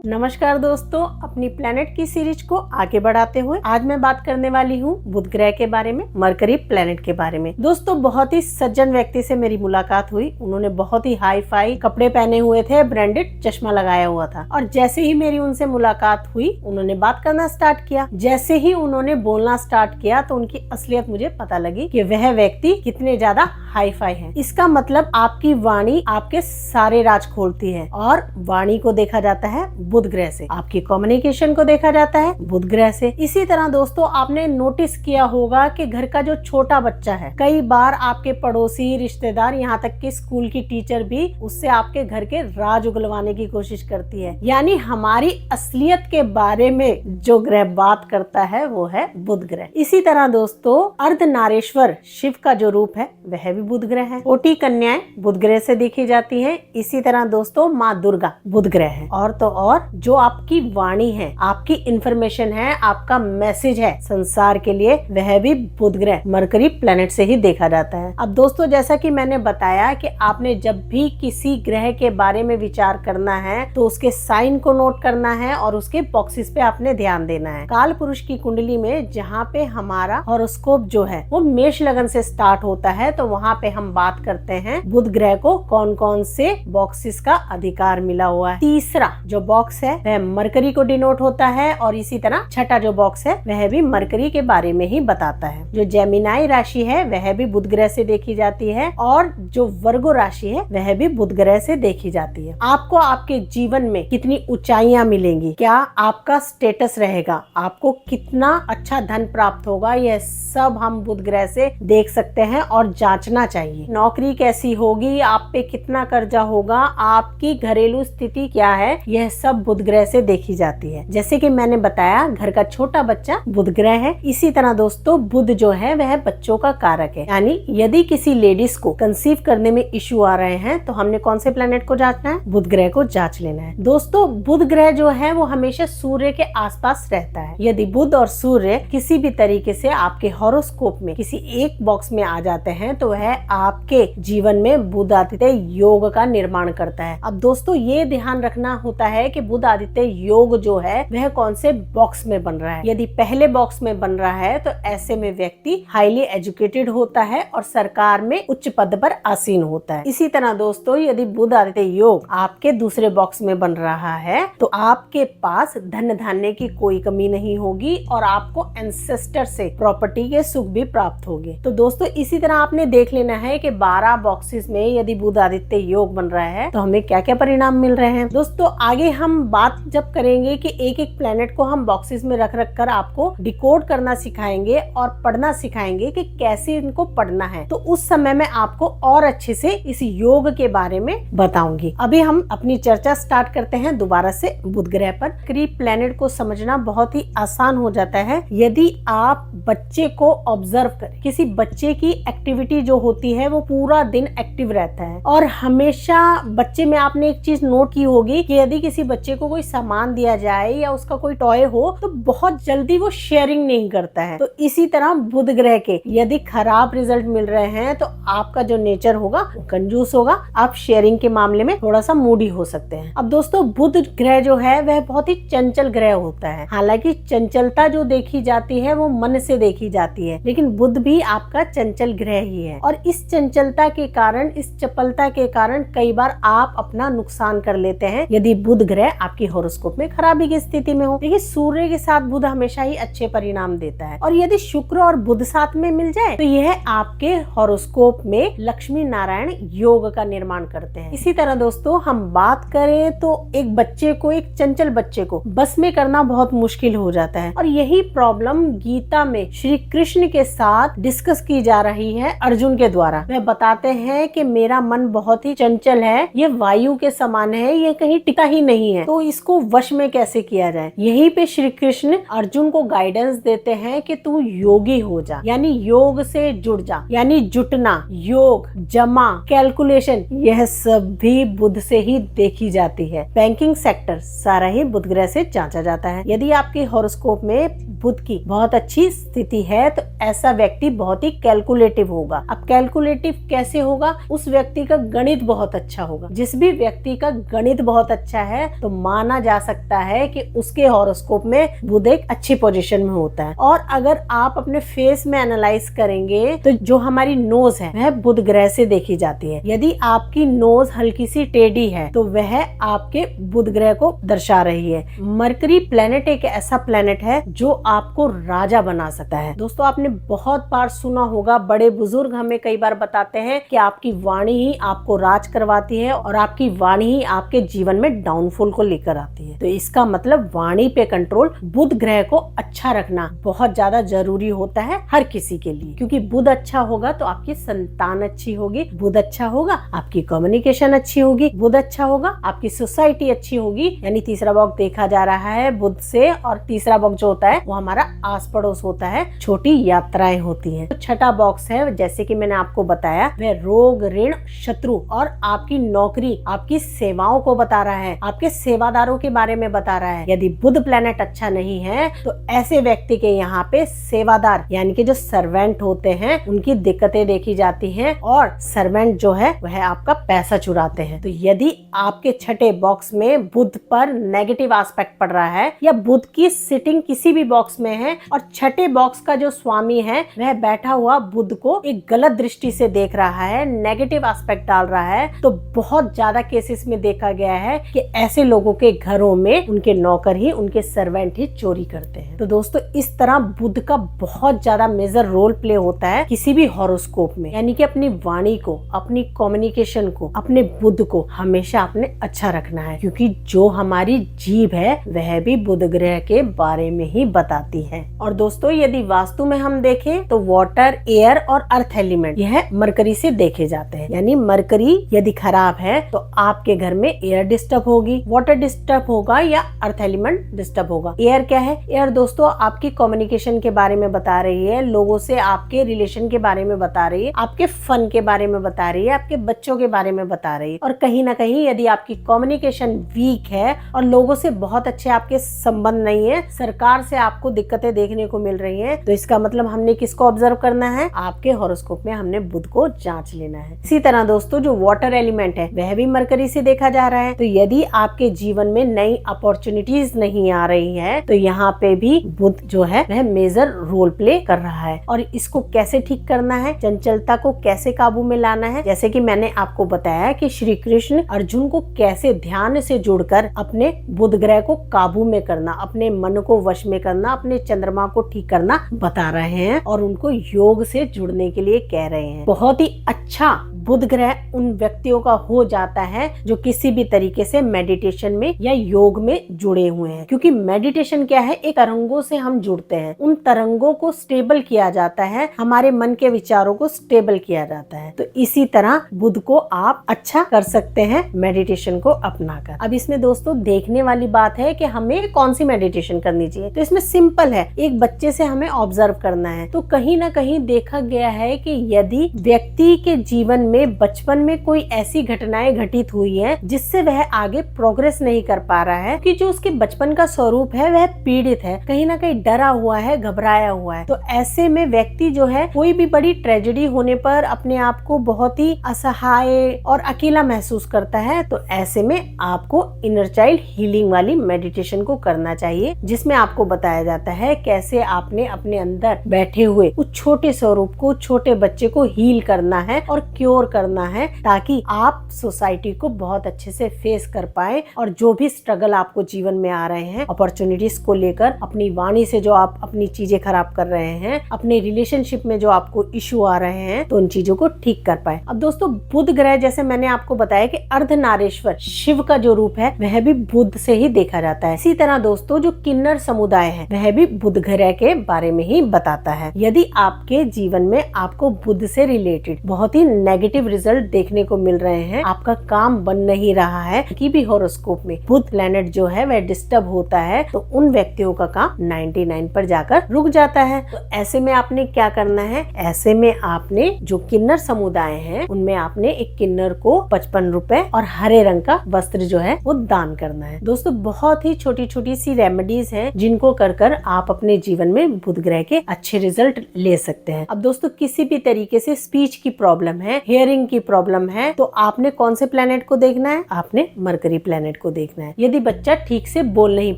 नमस्कार दोस्तों, अपनी प्लेनेट की सीरीज को आगे बढ़ाते हुए आज मैं बात करने वाली हूँ बुध ग्रह के बारे में, मरकरी प्लेनेट के बारे में। दोस्तों, बहुत ही सज्जन व्यक्ति से मेरी मुलाकात हुई। उन्होंने बहुत ही हाई फाई कपड़े पहने हुए थे, ब्रांडेड चश्मा लगाया हुआ था और जैसे ही मेरी उनसे मुलाकात हुई उन्होंने बात करना स्टार्ट किया। जैसे ही उन्होंने बोलना स्टार्ट किया तो उनकी असलियत मुझे पता लगी कि वह व्यक्ति कितने ज्यादा हाई फाई है। इसका मतलब आपकी वाणी आपके सारे राज खोलती है और वाणी को देखा जाता है बुध ग्रह से, आपकी कम्युनिकेशन को देखा जाता है बुध ग्रह से। इसी तरह दोस्तों, आपने नोटिस किया होगा कि घर का जो छोटा बच्चा है, कई बार आपके पड़ोसी, रिश्तेदार, यहाँ तक कि स्कूल की टीचर भी उससे आपके घर के राज उगलवाने की कोशिश करती है। यानी हमारी असलियत के बारे में जो ग्रह बात करता है वो है बुध ग्रह। इसी तरह दोस्तों, अर्धनारेश्वर शिव का जो रूप है वह भी बुध ग्रह है। कोटि कन्याएं बुध ग्रह से देखी जाती है। इसी तरह दोस्तों, माँ दुर्गा बुध ग्रह है। और तो और जो आपकी वाणी है, आपकी इंफॉर्मेशन है, आपका मैसेज है संसार के लिए, वह भी बुध ग्रह मरकरी प्लेनेट से ही देखा जाता है। अब दोस्तों, जैसा कि मैंने बताया कि आपने जब भी किसी ग्रह के बारे में विचार करना है तो उसके साइन को नोट करना है और उसके बॉक्सेस पे आपने ध्यान देना है। काल पुरुष की कुंडली में जहाँ पे हमारा हॉरोस्कोप जो है वो मेष लगन से स्टार्ट होता है, तो वहाँ पे हम बात करते हैं बुध ग्रह को कौन कौन से बॉक्सेस का अधिकार मिला हुआ है। तीसरा जो बॉक्स है वह मरकरी को डिनोट होता है और इसी तरह छठा जो बॉक्स है वह भी मरकरी के बारे में ही बताता है। जो जेमिनाई राशि है वह भी बुध ग्रह से देखी जाती है और जो वर्गो राशि है वह भी बुध ग्रह से देखी जाती है। आपको आपके जीवन में कितनी ऊंचाइयां मिलेंगी, क्या आपका स्टेटस रहेगा, आपको कितना अच्छा धन प्राप्त होगा, यह सब हम बुध ग्रह से देख सकते हैं और जांचना चाहिए। नौकरी कैसी होगी, आप पे कितना कर्जा होगा, आपकी घरेलू स्थिति क्या है, यह सब बुध ग्रह से देखी जाती है। जैसे कि मैंने बताया, घर का छोटा बच्चा बुध ग्रह है। इसी तरह दोस्तों, बुध जो है वह बच्चों का कारक है। यानी यदि किसी लेडीज को कंसीव करने में इश्यू आ रहे हैं तो हमने कौन से प्लेनेट को जांचना है? बुध ग्रह को जांच लेना है। दोस्तों, बुध ग्रह जो है वो हमेशा सूर्य के आसपास रहता है। यदि बुध और सूर्य किसी भी तरीके से आपके हॉरोस्कोप में किसी एक बॉक्स में आ जाते हैं तो वह आपके जीवन में बुध आदित्य योग का निर्माण करता है। अब दोस्तों, ये ध्यान रखना होता है कि बुध आदित्य योग जो है वह कौन से बॉक्स में बन रहा है। यदि पहले बॉक्स में बन रहा है तो ऐसे में व्यक्ति हाईली एजुकेटेड होता है और सरकार में उच्च पद पर आसीन होता है। इसी तरह दोस्तों, यदि बुध आदित्य योग आपके दूसरे बॉक्स में बन रहा है तो आपके पास धन धान्य की कोई कमी नहीं होगी और आपको एंसेस्टर से प्रॉपर्टी के सुख भी प्राप्त होंगे। तो दोस्तों, इसी तरह आपने देख लेना है कि 12 बॉक्सेस में यदि बुध आदित्य योग बन रहा है तो हमें क्या क्या परिणाम मिल रहे हैं। दोस्तों, आगे हम बात जब करेंगे कि एक एक प्लेनेट को हम बॉक्सेस में रख रख कर आपको डिकोड करना सिखाएंगे और पढ़ना सिखाएंगे कि कैसे इनको पढ़ना है, तो उस समय मैं आपको और अच्छे से इस योग के बारे में बताऊंगी। अभी हम अपनी चर्चा स्टार्ट करते हैं दोबारा से बुध ग्रह पर। क्रीप प्लेनेट को समझना बहुत ही आसान हो जाता है यदि आप बच्चे को ऑब्जर्व करें। किसी बच्चे की एक्टिविटी जो होती है वो पूरा दिन एक्टिव रहता है और हमेशा बच्चे में आपने एक चीज नोट की होगी कि यदि किसी बच्चे को कोई सामान दिया जाए या उसका कोई टॉय हो तो बहुत जल्दी वो शेयरिंग नहीं करता है। तो इसी तरह बुध ग्रह के यदि खराब रिजल्ट मिल रहे हैं तो आपका जो नेचर होगा वो कंजूस होगा, आप शेयरिंग के मामले में थोड़ा सा मूडी हो सकते हैं। अब दोस्तों, बुध ग्रह जो है वह बहुत ही चंचल ग्रह होता है। हालांकि चंचलता जो देखी जाती है वो मन से देखी जाती है, लेकिन बुध भी आपका चंचल ग्रह ही है और इस चंचलता के कारण, इस चपलता के कारण कई बार आप अपना नुकसान कर लेते हैं यदि बुध ग्रह आपकी हॉरोस्कोप में खराबी की स्थिति में हो। देखिए, सूर्य के साथ बुध हमेशा ही अच्छे परिणाम देता है और यदि शुक्र और बुध साथ में मिल जाए तो यह आपके हॉरोस्कोप में लक्ष्मी नारायण योग का निर्माण करते हैं। इसी तरह दोस्तों, हम बात करें तो एक बच्चे को, एक चंचल बच्चे को बस में करना बहुत मुश्किल हो जाता है और यही प्रॉब्लम गीता में श्री कृष्ण के साथ डिस्कस की जा रही है अर्जुन के द्वारा। वह बताते हैं कि मेरा मन बहुत ही चंचल है, ये वायु के समान है, ये कहीं टिका ही नहीं है, तो इसको वश में कैसे किया जाए। यहीं पे श्री कृष्ण अर्जुन को गाइडेंस देते हैं कि तू योगी हो जा, यानी योग से जुड़ जा, यानी जुटना, योग, जमा, कैलकुलेशन, यह सब भी बुध से ही देखी जाती है। बैंकिंग सेक्टर सारा ही बुध ग्रह से जांचा जाता है। यदि आपके हॉरोस्कोप में बुध की बहुत अच्छी स्थिति है तो ऐसा व्यक्ति बहुत ही कैलकुलेटिव होगा। अब कैलकुलेटिव कैसे होगा? उस व्यक्ति का गणित बहुत अच्छा होगा। जिस भी व्यक्ति का गणित बहुत अच्छा है तो माना जा सकता है कि उसके हॉरोस्कोप में बुध एक अच्छी पोजीशन में होता है। और अगर आप अपने फेस में एनालाइज करेंगे तो जो हमारी नोज है वह बुध ग्रह से देखी जाती है। यदि आपकी नोज हल्की सी टेढ़ी है तो वह आपके बुध ग्रह को दर्शा रही है। मरकरी प्लेनेट एक ऐसा प्लेनेट है जो आपको राजा बना सकता है। दोस्तों, आपने बहुत बार सुना होगा, बड़े बुजुर्ग हमें कई बार बताते हैं कि आपकी वाणी ही आपको राज करवाती है और आपकी वाणी ही आपके जीवन में डाउनफॉल को लेकर आती है। तो इसका मतलब वाणी पे कंट्रोल, बुध ग्रह को अच्छा रखना बहुत ज्यादा जरूरी होता है हर किसी के लिए, क्योंकि बुध अच्छा होगा तो आपकी संतान अच्छी होगी, बुध अच्छा होगा आपकी कम्युनिकेशन अच्छी होगी, बुध अच्छा होगा आपकी सोसाइटी अच्छी होगी। यानी तीसरा बॉक्स देखा जा रहा है बुध से, और तीसरा बॉक्स जो होता है वो हमारा आस पड़ोस होता है, छोटी यात्राएं होती हैं। तो छठा बॉक्स है, जैसे कि मैंने आपको बताया, वह रोग, ऋण, शत्रु और आपकी नौकरी, आपकी सेवाओं को बता रहा है, आपके सेवादारों के बारे में बता रहा है। यदि बुध प्लेनेट अच्छा नहीं है तो ऐसे व्यक्ति के यहाँ पे सेवादार यानी कि जो सर्वेंट होते हैं उनकी दिक्कतें देखी जाती हैं, और सर्वेंट जो है वह आपका पैसा चुराते हैं। तो यदि आपके छठे बॉक्स में बुध पर नेगेटिव एस्पेक्ट पड़ रहा है या बुध की सिटिंग किसी भी बॉक्स में है और छठे बॉक्स का जो स्वामी है वह बैठा हुआ बुध को एक गलत दृष्टि से देख रहा है, नेगेटिव एस्पेक्ट डाल रहा है, तो बहुत ज्यादा केसेस में देखा गया है कि ऐसे लोगों के घरों में उनके नौकर ही, उनके सर्वेंट ही चोरी करते हैं। तो दोस्तों, इस तरह बुध का बहुत ज्यादा मेजर रोल प्ले होता है किसी भी हॉरोस्कोप में। यानी कि अपनी वाणी को, अपनी कम्युनिकेशन को, अपने बुध को हमेशा आपने अच्छा रखना है, क्योंकि जो हमारी जीभ है वह भी बुध ग्रह के बारे में ही बताती है। और दोस्तों, यदि वास्तु में हम देखें तो वाटर, एयर और अर्थ एलिमेंट यह मरकरी से देखे जाते हैं। यानी मरकरी यदि खराब है तो आपके घर में एयर डिस्टर्ब होगी, वाटर डिस्टर्ब होगा या अर्थ एलिमेंट डिस्टर्ब होगा। एयर क्या है? एयर दोस्तों आपकी कम्युनिकेशन के बारे में बता रही है, लोगों से आपके रिलेशन के बारे में बता रही है, आपके फन के बारे में बता रही है, आपके बच्चों के बारे में बता रही है। और कहीं ना कहीं यदि आपकी कम्युनिकेशन वीक है और लोगों से बहुत अच्छे आपके संबंध नहीं है, सरकार से आपको दिक्कतें देखने को मिल रही हैं, तो इसका मतलब हमने किसको ऑब्जर्व करना है? आपके हॉरोस्कोप में हमने बुध को जांच लेना है। इसी तरह दोस्तों, जो वाटर एलिमेंट है वह भी मरकरी से देखा जा रहा है। तो यदि आपके जीवन में नई अपॉर्चुनिटीज नहीं आ रही है तो यहाँ पे भी बुध जो है वह मेजर रोल प्ले कर रहा है। और इसको कैसे ठीक करना है, चंचलता को कैसे काबू में लाना है, जैसे कि मैंने आपको बताया कि श्री कृष्ण अर्जुन को कैसे ध्यान से जुड़कर अपने बुध ग्रह को काबू में करना, अपने मन को वश में करना, अपने चंद्रमा को ठीक करना बता रहे हैं और उनको योग से जुड़ने के लिए कह रहे हैं। बहुत ही अच्छा बुध ग्रह उन व्यक्तियों का हो जाता है जो किसी भी तरीके से मेडिटेशन में या योग में जुड़े हुए हैं, क्योंकि मेडिटेशन क्या है? एक तरंगों से हम जुड़ते हैं, उन तरंगों को स्टेबल किया जाता है, हमारे मन के विचारों को स्टेबल किया जाता है। तो इसी तरह बुध को आप अच्छा कर सकते हैं मेडिटेशन को अपनाकर। अब इसमें दोस्तों देखने वाली बात है कि हमें कौन सी मेडिटेशन करनी चाहिए। तो इसमें सिंपल है, एक बच्चे से हमें ऑब्जर्व करना है। तो कहीं ना कहीं देखा गया है कि यदि व्यक्ति के जीवन में बचपन में कोई ऐसी घटनाएं घटित हुई है जिससे वह आगे प्रोग्रेस नहीं कर पा रहा है, कि जो उसके बचपन का स्वरूप है वह पीड़ित है, कहीं ना कहीं डरा हुआ है, घबराया हुआ है, तो ऐसे में व्यक्ति जो है कोई भी बड़ी ट्रेजेडी होने पर अपने आप को बहुत ही असहाय और अकेला महसूस करता है। तो ऐसे में आपको इनर चाइल्ड हीलिंग वाली मेडिटेशन को करना चाहिए, जिसमें आपको बताया जाता है कैसे आपने अपने अंदर बैठे हुए उस छोटे स्वरूप को, छोटे बच्चे को हील करना है और क्योर करना है, ताकि आप सोसाइटी को बहुत अच्छे से फेस कर पाए। और जो भी स्ट्रगल आपको जीवन में आ रहे हैं, अपॉर्चुनिटीज को लेकर, अपनी वाणी से जो आप अपनी चीजें खराब कर रहे हैं, अपने रिलेशनशिप में जो आपको इश्यू आ रहे हैं, तो उन चीजों को ठीक कर पाए। अब दोस्तों, बुध ग्रह जैसे मैंने आपको बताया कि अर्धनारीश्वर शिव का जो रूप है वह भी बुध से ही देखा जाता है। इसी तरह दोस्तों, जो किन्नर समुदाय है वह भी बुध ग्रह के बारे में ही बताता है। यदि आपके जीवन में आपको बुध से रिलेटेड बहुत ही नेगेटिव रिजल्ट देखने को मिल रहे हैं, आपका काम बन नहीं रहा है, कि भी हॉरोस्कोप में बुध प्लैनेट जो है वह डिस्टर्ब होता है, तो उन व्यक्तियों का काम 99 पर जाकर रुक जाता है। तो ऐसे में आपने क्या करना है? ऐसे में आपने जो किन्नर समुदाय है उनमें आपने एक किन्नर को 55 रुपए और हरे रंग का वस्त्र जो है वो दान करना है। दोस्तों, बहुत ही छोटी छोटी सी रेमेडीज हैं जिनको कर कर आप अपने जीवन में बुध ग्रह के अच्छे रिजल्ट ले सकते हैं। अब दोस्तों, किसी भी तरीके से स्पीच की प्रॉब्लम है, हियरिंग की प्रॉब्लम है, तो आपने कौन से प्लेनेट को देखना है? आपने मरकरी प्लेनेट को देखना है। यदि बच्चा ठीक से बोल नहीं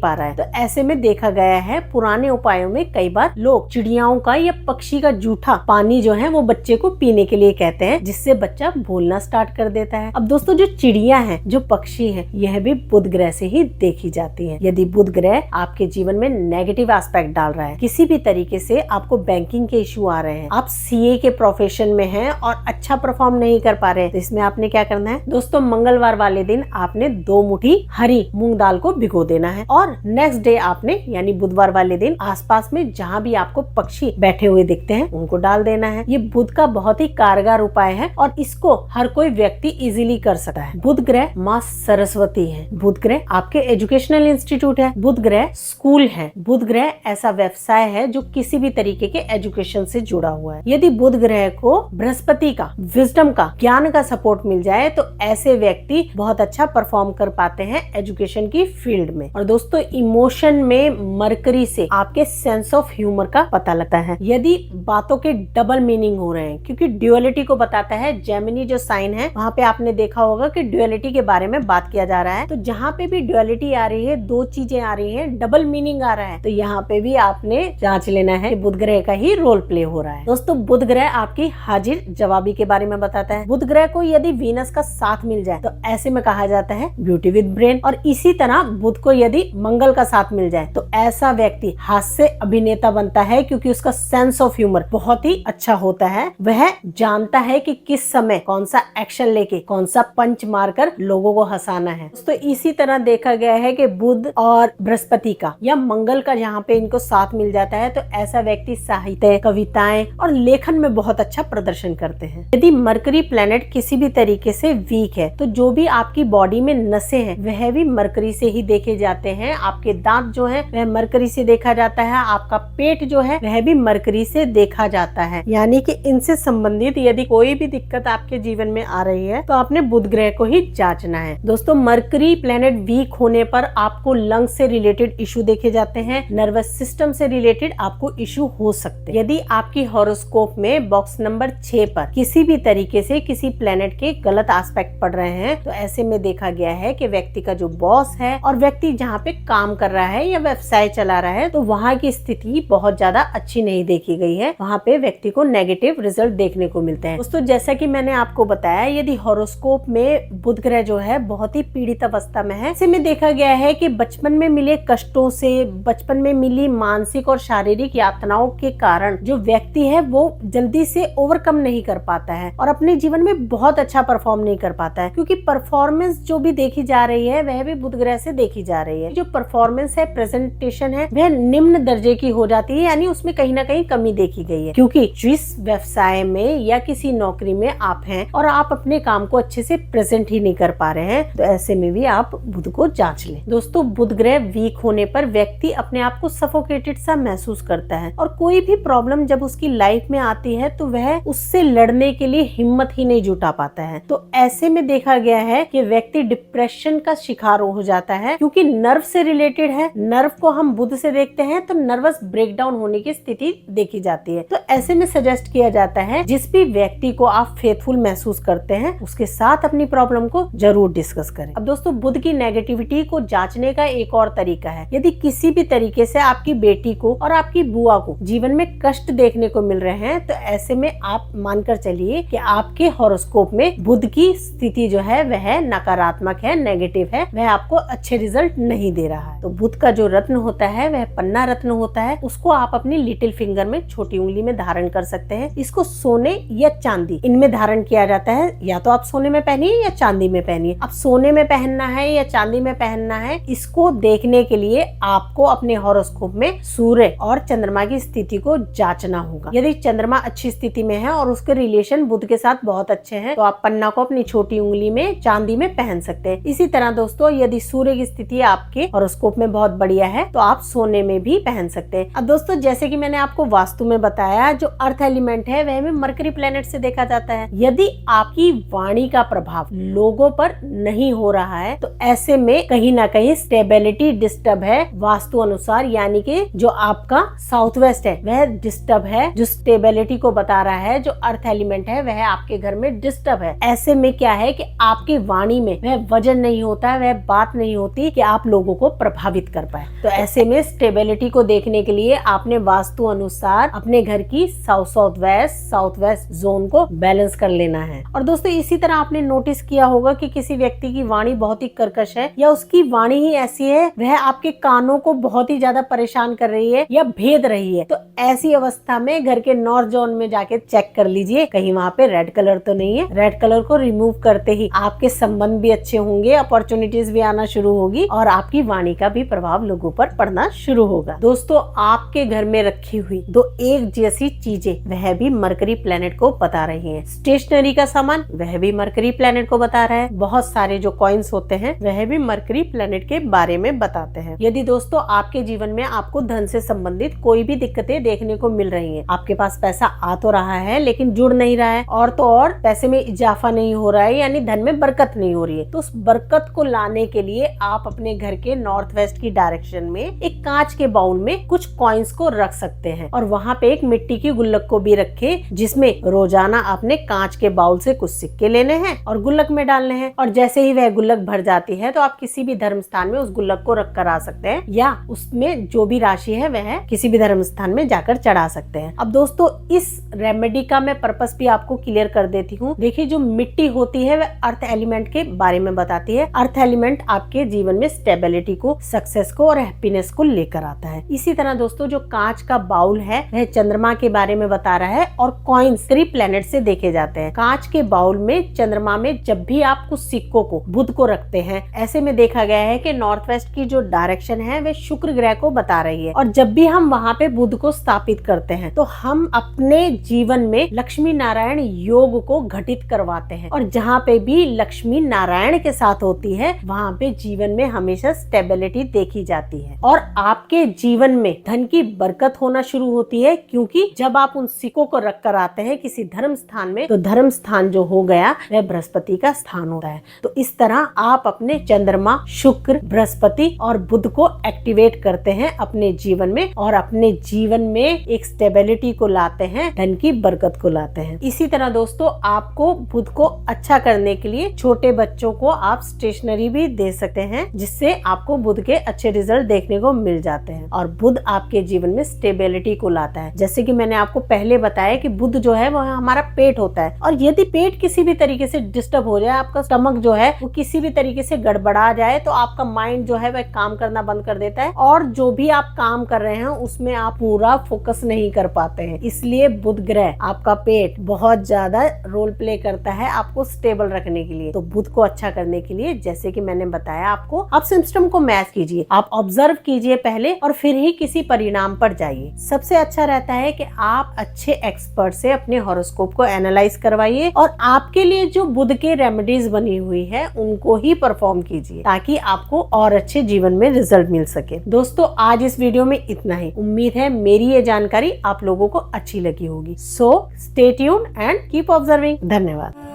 पा रहा है तो ऐसे में देखा गया है पुराने उपायों में कई बार लोग चिड़ियाओं का या पक्षी का जूठा पानी जो है वो बच्चे को पीने के लिए कहते हैं, जिससे बच्चा बोलना स्टार्ट कर देता है। अब दोस्तों, जो चिड़िया है, जो पक्षी है, यह भी बुध ग्रह से ही देखी जाती है। यदि बुध ग्रह आपके जीवन में नेगेटिव एस्पेक्ट डाल रहा है, किसी भी तरीके से आपको बैंकिंग के इश्यू आ रहे हैं, आप सीए के प्रोफेशन में हैं और अच्छा परफॉर्म नहीं कर पा रहे हैं, तो इसमें आपने क्या करना है दोस्तों? मंगलवार वाले दिन आपने 2 मुट्ठी हरी मूंग दाल को भिगो देना है और नेक्स्ट डे आपने यानी बुधवार वाले दिन आसपास में जहाँ भी आपको पक्षी बैठे हुए दिखते हैं उनको डाल देना है। ये बुध का बहुत ही कारगर उपाय है और इसको हर कोई व्यक्ति इजीली कर सकता है। बुध ग्रह माँ सरस्वती है, बुध ग्रह आपके एजुकेशनल इंस्टीट्यूट है, बुध ग्रह स्कूल है, बुध ग्रह ऐसा व्यवसाय है जो किसी भी तरीके के एजुकेशन से जुड़ा हुआ है। यदि बुध ग्रह को बृहस्पति का, विजडम का, ज्ञान का सपोर्ट मिल जाए तो ऐसे व्यक्ति बहुत अच्छा परफॉर्म कर पाते हैं एजुकेशन की फील्ड में। और दोस्तों, इमोशन में मरकरी से आपके सेंस ऑफ ह्यूमर का पता लगता है। यदि बातों के डबल मीनिंग हो रहे हैं, क्योंकि ड्यूअलिटी को बताता है जेमिनी जो साइन है, वहाँ पे आपने देखा होगा कि ड्यूअलिटी के बारे में बात किया जा रहा है। तो जहाँ पे भी ड्यूअलिटी आ रही है, 2 चीजें आ रही है, डबल मीनिंग आ रहा है, तो यहाँ पे भी आपने जांच लेना है कि बुध ग्रह का ही रोल प्ले हो रहा है। दोस्तों, बुध ग्रह आपकी हाजिर जवाबी के बारे में बताता है। बुध ग्रह को यदि वीनस का साथ मिल जाए तो ऐसे में कहा जाता है ब्यूटी विद ब्रेन, और इसी तरह बुध को यदि मंगल का साथ मिल जाए तो ऐसा व्यक्ति हास्य अभिनेता बनता है, क्योंकि उसका सेंस ऑफ ह्यूमर बहुत ही अच्छा होता है। वह जानता है कि किस समय कौन सा एक्शन लेके कौन सा पंच मारकर लोगों को हंसाना है। तो इसी तरह देखा गया है कि बुध और बृहस्पति का या मंगल का जहाँ पे इनको साथ मिल जाता है तो ऐसा व्यक्ति साहित्य, कविताएं और लेखन में बहुत अच्छा प्रदर्शन करते हैं। यदि मरकरी प्लेनेट किसी भी तरीके से वीक है तो जो भी आपकी बॉडी में नसें हैं वह भी मरकरी से ही देखे जाते हैं। आपके दांत जो है वह मरकरी से देखा जाता है, आपका पेट जो है वह भी मरकरी से देखा जाता है। यानी कि इनसे संबंधित यदि कोई भी दिक्कत आपके जीवन में आ रही है तो आपने बुध ग्रह को ही जांचना है। दोस्तों, मरकरी प्लेनेट वीक होने पर आपको लंग से रिलेटेड इशू देखे जाते हैं, नर्वस सिस्टम से रिलेटेड आपको इशू हो सकते हैं। यदि आपकी हॉरोस्कोप में बॉक्स नंबर 6 पर किसी भी तरीके से किसी प्लेनेट के गलत एस्पेक्ट पड़ रहे हैं तो ऐसे में देखा गया है कि व्यक्ति का जो बॉस है और व्यक्ति जहाँ पे काम कर रहा है या व्यवसाय चला रहा है तो वहाँ की स्थिति बहुत ज्यादा अच्छी नहीं देखी गई है। वहाँ पे व्यक्ति को नेगेटिव रिजल्ट देखने को मिलते हैं। दोस्तों, जैसा कि मैंने आपको बताया, यदि हॉरोस्कोप में बुध ग्रह जो है बहुत ही पीड़ित अवस्था में है, इसमें देखा गया है कि बचपन में मिले कष्टों से, बचपन में मिली मानसिक और शारीरिक यातनाओं के कारण जो व्यक्ति है वो जल्दी से ओवरकम नहीं कर पाता है और अपने जीवन में बहुत अच्छा परफॉर्म नहीं कर पाता है, क्योंकि परफॉर्मेंस जो भी देखी जा रही है वह भी बुध ग्रह से देखी जा रही है। जो परफॉर्मेंस है, प्रेजेंटेशन है, वह निम्न दर्जे की हो जाती है, यानी उसमें कहीं ना कहीं कमी देखी गई है। क्योंकि जिस व्यवसाय में या किसी नौकरी में आप हैं और आप अपने काम को अच्छे से प्रेजेंट ही नहीं कर पा रहे हैं तो ऐसे में भी आप बुध को जांच लें। दोस्तों, बुध ग्रह वीक होने पर व्यक्ति अपने आप को सफोकेटेड सा महसूस करता है और कोई भी प्रॉब्लम जब उसकी लाइफ में आती है तो वह उससे लड़ने के लिए हिम्मत ही नहीं जुटा पाता है। तो ऐसे में देखा गया है कि व्यक्ति डिप्रेशन का शिकार हो जाता है, क्योंकि नर्व से रिलेटेड है। नर्व को हम बुध से देखते हैं तो नर्वस ब्रेकडाउन होने की स्थिति देखी जाती है। तो ऐसे में सजेस्ट किया जाता है जिस भी व्यक्ति को आप फेथफुल महसूस करते हैं उसके साथ अपनी प्रॉब्लम को जरूर डिस्कस करें। अब दोस्तों, बुध की नेगेटिविटी को जांचने का एक और तरीका है। यदि किसी भी तरीके से आपकी बेटी को और आपकी बुआ को जीवन में कष्ट देखने को मिल रहे हैं तो ऐसे में आप मानकर चलिए कि आपके हॉरोस्कोप में बुध की स्थिति जो है वह नकारात्मक है, नेगेटिव है, वह आपको अच्छे रिजल्ट नहीं दे रहा है। तो बुध का जो रत्न होता है वह पन्ना रत्न होता है, उसको आप अपनी लिटिल फिंगर में, छोटी उंगली में धारण कर सकते हैं। इसको सोने या चांदी इनमें धारण किया जाता है, या तो आप सोने में पहनिए या चांदी में पहनिए। अब सोने में पहनना है या चांदी में पहनना है, इसको देखने के लिए आपको अपने हॉरोस्कोप में सूर्य और चंद्रमा की स्थिति को जांचना होगा। यदि चंद्रमा अच्छी स्थिति में है और उसके रिलेशन बुध के साथ बहुत अच्छे हैं तो आप पन्ना को अपनी छोटी उंगली में चांदी में पहन सकते हैं। इसी तरह दोस्तों, यदि सूर्य की स्थिति आपके हॉरोस्कोप में बहुत बढ़िया है तो आप सोने में भी पहन सकते हैं। अब दोस्तों, जैसे कि मैंने आपको वास्तु में बताया, जो अर्थ एलिमेंट है वह में मरकरी प्लेनेट से देखा जाता है। यदि आपकी वाणी का प्रभाव लोगों पर नहीं हो रहा है तो ऐसे में कहीं ना कहीं स्टेबिलिटी डिस्टर्ब है वास्तु अनुसार, यानी कि जो आपका साउथ वेस्ट है वह डिस्टर्ब है। जो स्टेबिलिटी को बता रहा है, जो अर्थ एलिमेंट है वह आपके घर में डिस्टर्ब है। ऐसे में क्या है कि आपकी वाणी में वह वजन नहीं होता है, वह बात नहीं होती कि आप लोगों को प्रभावित कर पाए। तो ऐसे में स्टेबिलिटी को देखने के लिए आपने वास्तु अनुसार अपने घर की साउथ वेस्ट जोन को बैलेंस कर लेना है। और दोस्तों इसी तरह आपने नोटिस किया होगा कि किसी व्यक्ति की वाणी बहुत ही कर्कश है या उसकी वाणी ही ऐसी है, वह आपके कानों को बहुत ही ज्यादा परेशान कर रही है या भेद रही है। तो ऐसी अवस्था में घर के नॉर्थ जोन में जाके चेक कर लीजिए कहीं वहाँ पे रेड कलर तो नहीं है। रेड कलर को रिमूव करते ही आपके संबंध भी अच्छे होंगे, अपॉर्चुनिटीज भी आना शुरू होगी और आपकी वाणी का भी प्रभाव लोगों पर पड़ना शुरू होगा। दोस्तों आपके घर में रखी हुई दो एक जैसी चीजें वह भी मरकरी प्लेनेट को बता रही है। स्टेशनरी का सामान वह भी मरकरी प्लेनेट को बता रहा है। बहुत सारे जो कॉइन्स होते हैं वह भी मरकरी प्लेनेट के बारे में बताते हैं। यदि दोस्तों आपके जीवन में आपको धन से संबंधित कोई भी दिक्कतें देखने को मिल रही हैं, आपके पास पैसा आ तो रहा है लेकिन जुड़ नहीं रहा है और तो और पैसे में इजाफा नहीं हो रहा है, यानी धन में बरकत नहीं हो रही है, तो उस बरकत को लाने के लिए आप अपने घर के नॉर्थ वेस्ट की डायरेक्शन में एक कांच के बाउल में कुछ कॉइन्स को रख सकते हैं और वहाँ पे एक मिट्टी की गुल्लक को भी रखे, जिसमें रोजाना आपने कांच के बाउल से कुछ सिक्के लेने हैं और गुल्लक में डालने हैं। और जैसे ही वह गुल्लक भर जाती है तो आप किसी भी धर्म स्थान में उस गुल्लक को रख कर आ सकते हैं या उसमें जो भी राशि है वह किसी भी धर्म स्थान में जाकर चढ़ा सकते हैं। अब दोस्तों इस रेमेडी का मैं पर्पस भी आपको क्लियर कर देती हूँ। देखिए जो मिट्टी होती है वह अर्थ एलिमेंट के बारे में बताती है। अर्थ एलिमेंट आपके जीवन में स्टेबिलिटी को, सक्सेस को और हैप्पीनेस को लेकर आता है। इसी तरह दोस्तों जो कांच का बाउल है वह चंद्रमा के बारे में बता रहा है और कॉइन्स 3 प्लैनेट से देखे जाते हैं। कांच के बाउल में चंद्रमा में जब भी आप कुछ सिक्कों को, बुध को रखते हैं, ऐसे में देखा गया है कि नॉर्थ वेस्ट की जो डायरेक्शन है वह शुक्र ग्रह को बता रही है और जब भी हम वहाँ पे बुध को स्थापित करते हैं तो हम अपने जीवन में लक्ष्मी नारायण योग को घटित करवाते हैं और जहाँ पे भी लक्ष्मी नारायण के साथ होती है वहाँ पे जीवन में हमेशा स्टेबिलिटी देखी जाती है और आपके जीवन में धन की बरकत होना शुरू होती है, क्योंकि जब आप उन सिक्कों को रख कर आते हैं किसी धर्म स्थान में तो धर्म स्थान जो हो गया वह बृहस्पति का स्थान होता है। तो इस तरह आप अपने चंद्रमा, शुक्र, बृहस्पति और बुध को एक्टिवेट करते हैं अपने जीवन में और अपने जीवन में एक स्टेबिलिटी को लाते हैं, धन की बरकत को लाते हैं। इसी तरह दोस्तों आपको बुध को अच्छा करने के लिए छोटे बच्चों को आप स्टेशनरी भी दे सकते हैं, जिससे आपको बुध के अच्छे रिजल्ट देखने को मिल जाते हैं और बुध आपके जीवन में स्टेबिलिटी को लाता है। जैसे कि मैंने आपको पहले बताया कि बुध जो है वह हमारा पेट होता है और यदि पेट किसी भी तरीके से डिस्टर्ब हो जाए, आपका स्टमक जो है वो किसी भी तरीके से गड़बड़ा जाए तो आपका माइंड जो है वह काम करना बंद कर देता है और जो भी आप काम कर रहे हैं उसमें आप पूरा फोकस नहीं कर पाते हैं। इसलिए बुध ग्रह आपका पेट बहुत ज्यादा रोल प्ले करता है आपको स्टेबल रखने के लिए। तो बुध को अच्छा करने के लिए जैसे कि मैंने बताया आपको, आप सिस्टम को मैच कीजिए, आप ऑब्जर्व कीजिए पहले और फिर ही किसी परिणाम पर जाइए। सबसे अच्छा रहता है कि आप अच्छे एक्सपर्ट से अपने हॉरोस्कोप को एनालाइज करवाइए और आपके लिए जो बुध के रेमेडीज बनी हुई है उनको ही परफॉर्म कीजिए ताकि आपको और अच्छे जीवन में रिजल्ट मिल सके। दोस्तों आज इस वीडियो में इतना ही। उम्मीद है मेरी ये जानकारी आप लोगों को अच्छी लगी होगी। So stay tuned and keep observing. धन्यवाद।